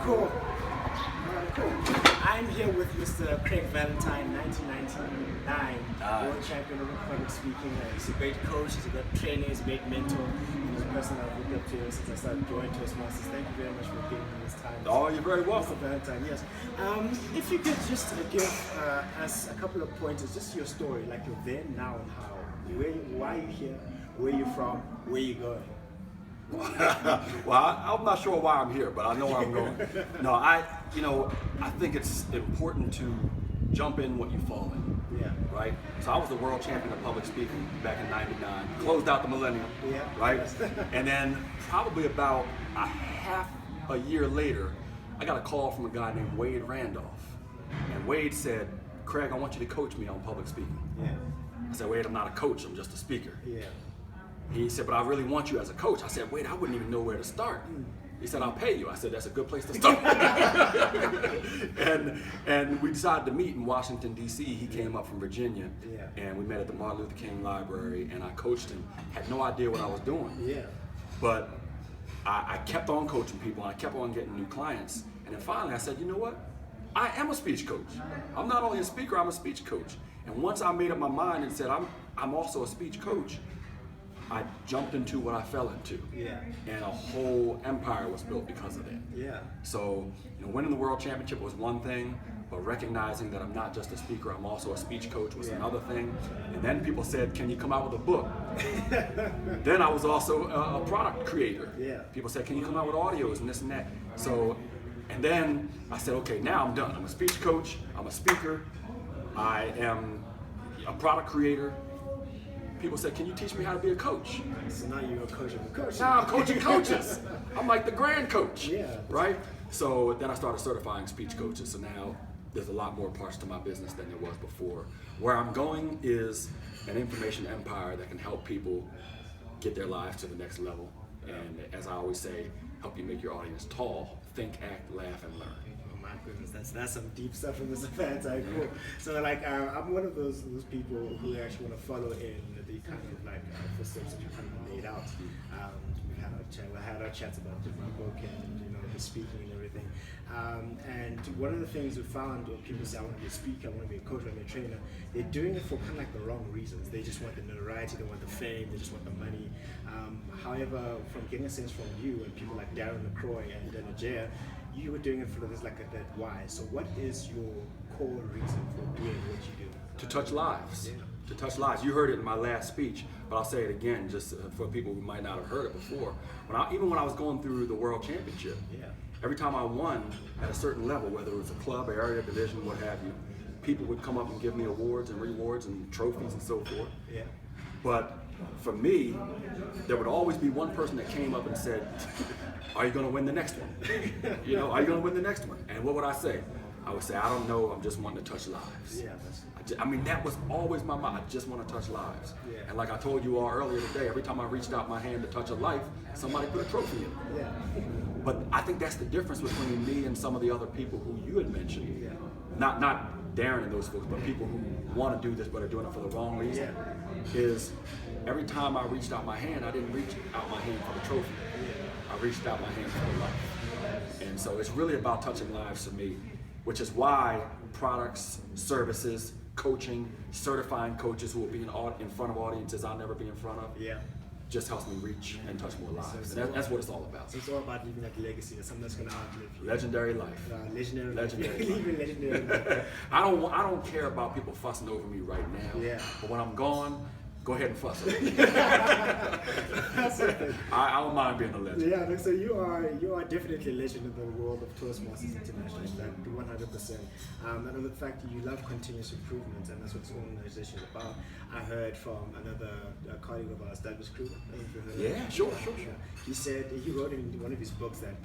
Cool. Cool. I'm here with Mr. Craig Valentine, 1999 world champion of public speaking. He's a great coach, he's a good trainer, he's a great mentor, and he's a person I've looked up to since I started joining Toastmasters. Thank you very much for giving me this time. Oh, you're very welcome. Mr. Valentine, yes. If you could just give us a couple of pointers, just your story, like your then, now, and how. Why are you here? Where are you from? Where are you going? Well, I'm not sure why I'm here, but I know where I'm going. No, I think it's important to jump in what you fall in. Yeah. Right? So I was the world champion of public speaking back in '99, closed out the millennium. Yeah. Right? And then probably about a half a year later, I got a call from a guy named Wade Randolph. And Wade said, Craig, I want you to coach me on public speaking. Yeah. I said, Wade, I'm not a coach, I'm just a speaker. Yeah. He said, but I really want you as a coach. I said, wait, I wouldn't even know where to start. He said, I'll pay you. I said, that's a good place to start. and we decided to meet in Washington, D.C. He came up from Virginia, and we met at the Martin Luther King Library, and I coached him. Had no idea what I was doing. Yeah. But I kept on coaching people, and I kept on getting new clients. And then finally I said, you know what? I am a speech coach. I'm not only a speaker, I'm a speech coach. And once I made up my mind and said, I'm also a speech coach, I jumped into what I fell into. Yeah. And a whole empire was built because of that. Yeah. So, winning the world championship was one thing, but recognizing that I'm not just a speaker, I'm also a speech coach was another thing. And then people said, can you come out with a book? Then I was also a product creator. Yeah. People said, can you come out with audios and this and that? So, and then I said, okay, now I'm done. I'm a speech coach, I'm a speaker, I am a product creator. People said, can you teach me how to be a coach? So now you're a coach of a coach. Now I'm coaching coaches. I'm like the grand coach. Yeah. Right? So then I started certifying speech coaches. So now there's a lot more parts to my business than there was before. Where I'm going is an information empire that can help people get their lives to the next level. And as I always say, help you make your audience tall, think, act, laugh, and learn. Oh my goodness, that's some deep stuff from Mr. Valentine. Cool. So I'm one of those people who actually want to follow in the kind of footsteps that you kind of laid out. We had our chats about my book and the speaking and everything. And one of the things we found when people say I want to be a speaker, I want to be a coach, I want to be a trainer, they're doing it for kind of like the wrong reasons. They just want the notoriety, they want the fame, they just want the money. However, from getting a sense from you and people like Darren LaCroix and Ajay, you were doing it for this that why. So what is your core reason for doing what you do? To touch lives. Yeah. To touch lives. You heard it in my last speech, but I'll say it again just for people who might not have heard it before. Even when I was going through the World Championship, every time I won at a certain level, whether it was a club, area, division, what have you, people would come up and give me awards and rewards and trophies and so forth. Yeah. But for me, there would always be one person that came up and said, are you going to win the next one? Are you going to win the next one? And what would I say? I would say, I don't know, I'm just wanting to touch lives. Yeah, that was always my mind. I just want to touch lives. Yeah. And like I told you all earlier today, every time I reached out my hand to touch a life, somebody put a trophy in it. Yeah. But I think that's the difference between me and some of the other people who you had mentioned. Yeah. Not Darren and those folks, but people who want to do this but are doing it for the wrong reason. Is every time I reached out my hand, I didn't reach out my hand for the trophy. I reached out my hand for the life. And so it's really about touching lives for me, which is why products, services, coaching, certifying coaches who will be in front of audiences I'll never be in front of, just helps me reach and touch more lives. And that's what it's all about. So it's all about leaving that legacy, something that's going to outlive you. Legendary life. Legendary Legendary life. I don't care about people fussing over me right now. Yeah. But when I'm gone, go ahead and fuss over me. That's it. I don't mind being a legend. Yeah, so you are definitely a legend in the world of Toastmasters International, like 100%. And the fact that you love continuous improvement, and that's what this organization is about. I heard from another colleague of ours, Douglas Kruger. Yeah, sure. He said, he wrote in one of his books that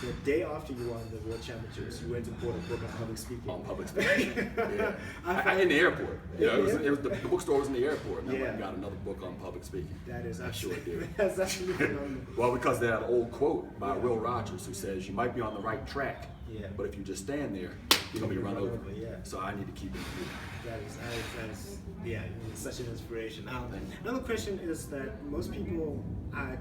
the day after you won the World Championships, you went and bought a book on public speaking. On public speaking. Yeah. In the airport. It was the bookstore was in the airport. And I went and got another book on public speaking. That is I sure absolutely, do. that's actually phenomenal. Well, because that old quote by Will Rogers who says, you might be on the right track, but if you just stand there, you're going to be run over. So I need to keep it moving. That is, yeah, it's such an inspiration. Another question is that most people,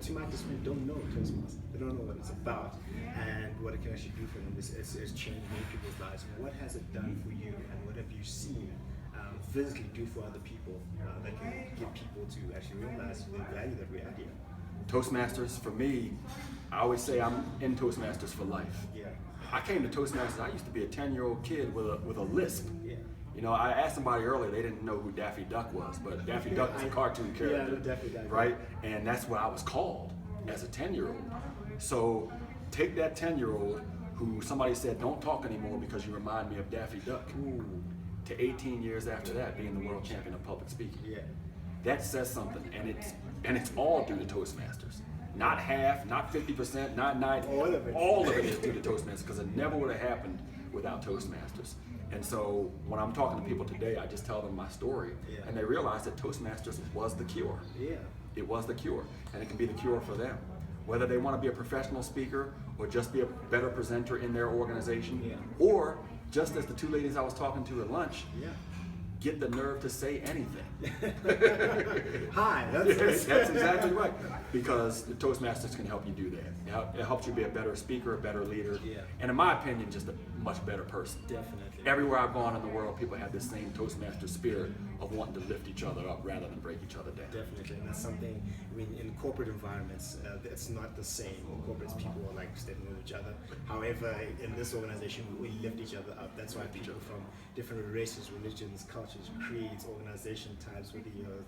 to my dismay, don't know Toastmasters. They don't know what it's about and what it can actually do for them. It's changed many people's lives. What has it done for you, and what have you seen physically do for other people that can get people to actually realize the value that we add here? Toastmasters, for me, I always say I'm in Toastmasters for life. Yeah. I came to Toastmasters, I used to be a 10-year-old kid with a lisp. Yeah. You know, I asked somebody earlier, they didn't know who Daffy Duck was, but Daffy Duck is a cartoon character, Daffy Duck, right? And that's what I was called as a 10-year-old. So take that 10-year-old who somebody said, don't talk anymore because you remind me of Daffy Duck, to 18 years after that being the world champion of public speaking. Yeah. That says something, and it's all due to Toastmasters. Not half, not 50%, not 90%. All of it. All of it is due to Toastmasters, because it never would have happened without Toastmasters. And so when I'm talking to people today, I just tell them my story, and they realize that Toastmasters was the cure. Yeah. It was the cure, and it can be the cure for them. Whether they want to be a professional speaker or just be a better presenter in their organization, or just as the two ladies I was talking to at lunch, get the nerve to say anything. Hi, that's exactly right. Because the Toastmasters can help you do that. It helps you be a better speaker, a better leader, and in my opinion, just a much better person. Definitely. Everywhere I've gone in the world, people have this same Toastmaster spirit of wanting to lift each other up rather than break each other down. Definitely, and that's something, I mean, in corporate environments, it's not the same. In corporates, people are like standing with each other. However, in this organization, we lift each other up. That's why people from different races, religions, cultures, creeds, organization types, whether you're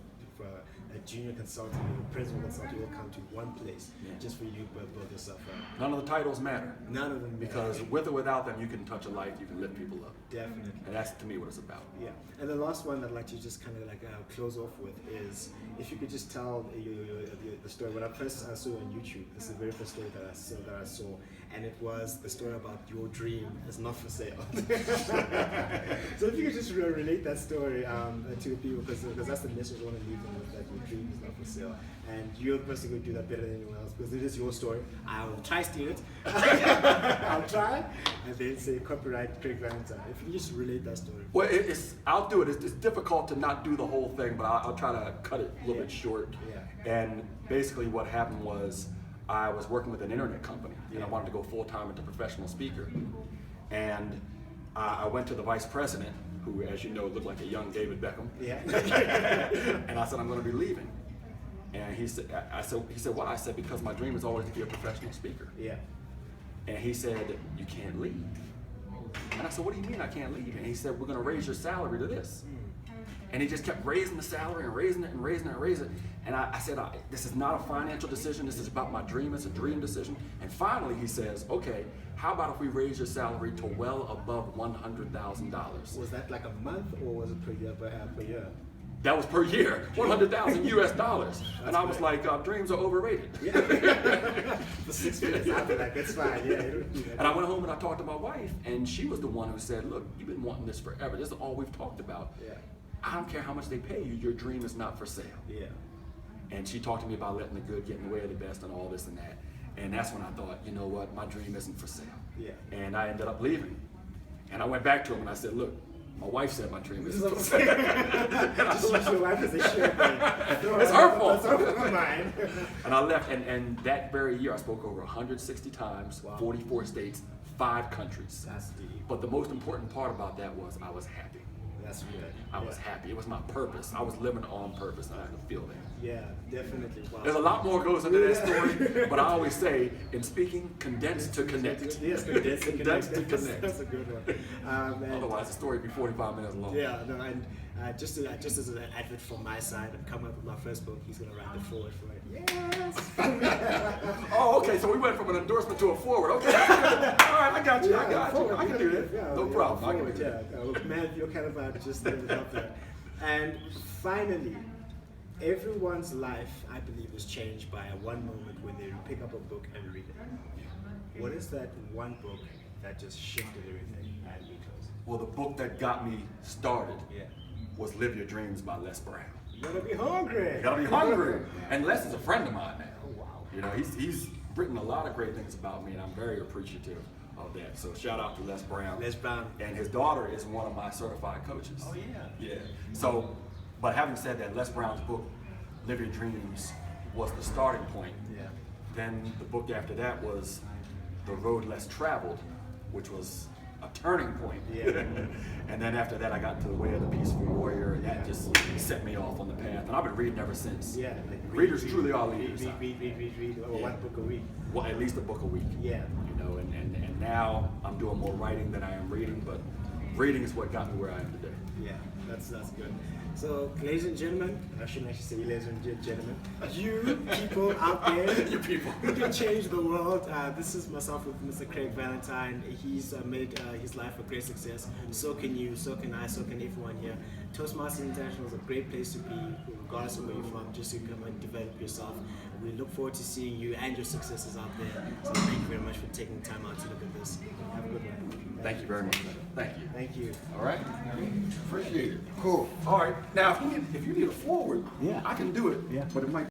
a junior consultant or a principal consultant, will come to one place just for you to build yourself up. None of the titles matter. None of them matter. Because with or without them, you can touch a life, you can lift people up. Definitely. And that's, to me, what it's about. Yeah. And the last one I'd like to just kind of like close off with is, if you could just tell the story. When I first saw on YouTube, this is the very first story that I saw, and it was the story about your dream is not for sale. So if you could just relate that story to people, because that's the message I want to leave them with, that your dream is not for sale, and you're the person who can do that better than anyone else, because it is your story. I will try to steal it. I'll try, and then say copyright Craig Valentine. If you just relate that story. Well, I'll do it. It's difficult to not do the whole thing, but I'll try to cut it a little bit short. And basically what happened was, I was working with an internet company, and I wanted to go full-time into professional speaker. And I went to the vice president, who, as you know, looked like a young David Beckham. And I said, I'm going to be leaving. And he said, why? I said, because my dream is always to be a professional speaker. And he said, you can't leave. And I said, what do you mean I can't leave? And he said, we're going to raise your salary to this. And he just kept raising the salary and raising it and raising it and raising it. And I said, this is not a financial decision. This is about my dream. It's a dream decision. And finally, he says, okay, how about if we raise your salary to well above $100,000? Was that like a month, or was it per year? That was per year, 100,000 US dollars. And I was like, dreams are overrated. For 6 minutes after that, that's fine. And I went home and I talked to my wife, and she was the one who said, look, you've been wanting this forever. This is all we've talked about. I don't care how much they pay you, your dream is not for sale. And she talked to me about letting the good get in the way of the best and all this and that. And that's when I thought, you know what, my dream isn't for sale. And I ended up leaving. And I went back to him and I said, look, my wife said my dream isn't for sale. Just use your wife as a shield. It's her fault. It's her mine. And I left, and that very year I spoke over 160 times, 44 states, 5 countries. That's deep. But the most important part about that was I was happy. That's good. I was happy. It was my purpose. I was living on purpose, and I could feel that. Yeah, definitely. Wow. There's a lot more goes into that story, but I always say, in speaking, condense to connect. Yes, condense to connect. That's a good one. Otherwise, the story would be 45 minutes long. Yeah, no, and just as an advert from my side, I'm coming up with my first book. He's going to write the forward for it. Yes! Oh, okay, so we went from an endorsement to a forward. Okay, all right, I got you. I can do that. No problem. I can do that. Man, you're kind of just ended up there. And finally, everyone's life, I believe, is changed by one moment when they pick up a book and read it. What is that one book that just shifted everything at you? Well, the book that got me started was Live Your Dreams by Les Brown. You gotta be hungry. You gotta be hungry. And Les is a friend of mine now. Oh, wow. You know, he's written a lot of great things about me, and I'm very appreciative of that. So shout out to Les Brown. Les Brown. And his daughter is one of my certified coaches. Oh, yeah. Yeah. So, but having said that, Les Brown's book, Live Your Dreams, was the starting point. Yeah. Then the book after that was The Road Less Traveled, which was a turning point. Yeah. And then after that, I got to The Way of the Peaceful Warrior, and that just set me off on the path. And I've been reading ever since. Yeah. Like Readers truly are leaders. Read. Oh, Yeah. one book a week. Well, at least a book a week. Yeah. You know, and now I'm doing more writing than I am reading, but reading is what got me where I am today. Yeah, that's good. So, ladies and gentlemen, I shouldn't actually say ladies and gentlemen, you people out there, You people. who can change the world. This is myself with Mr. Craig Valentine. He's made his life a great success. So can you, so can I, so can everyone here. Toastmasters International is a great place to be, regardless of where you're from, just to come and develop yourself. We look forward to seeing you and your successes out there. So thank you very much for taking the time out to look at this. Have a good one. Thank you very much. Thank you. Thank you. All right. Appreciate it. Cool. All right. Now, if you need a forward, Yeah. I can do it. Yeah. But it might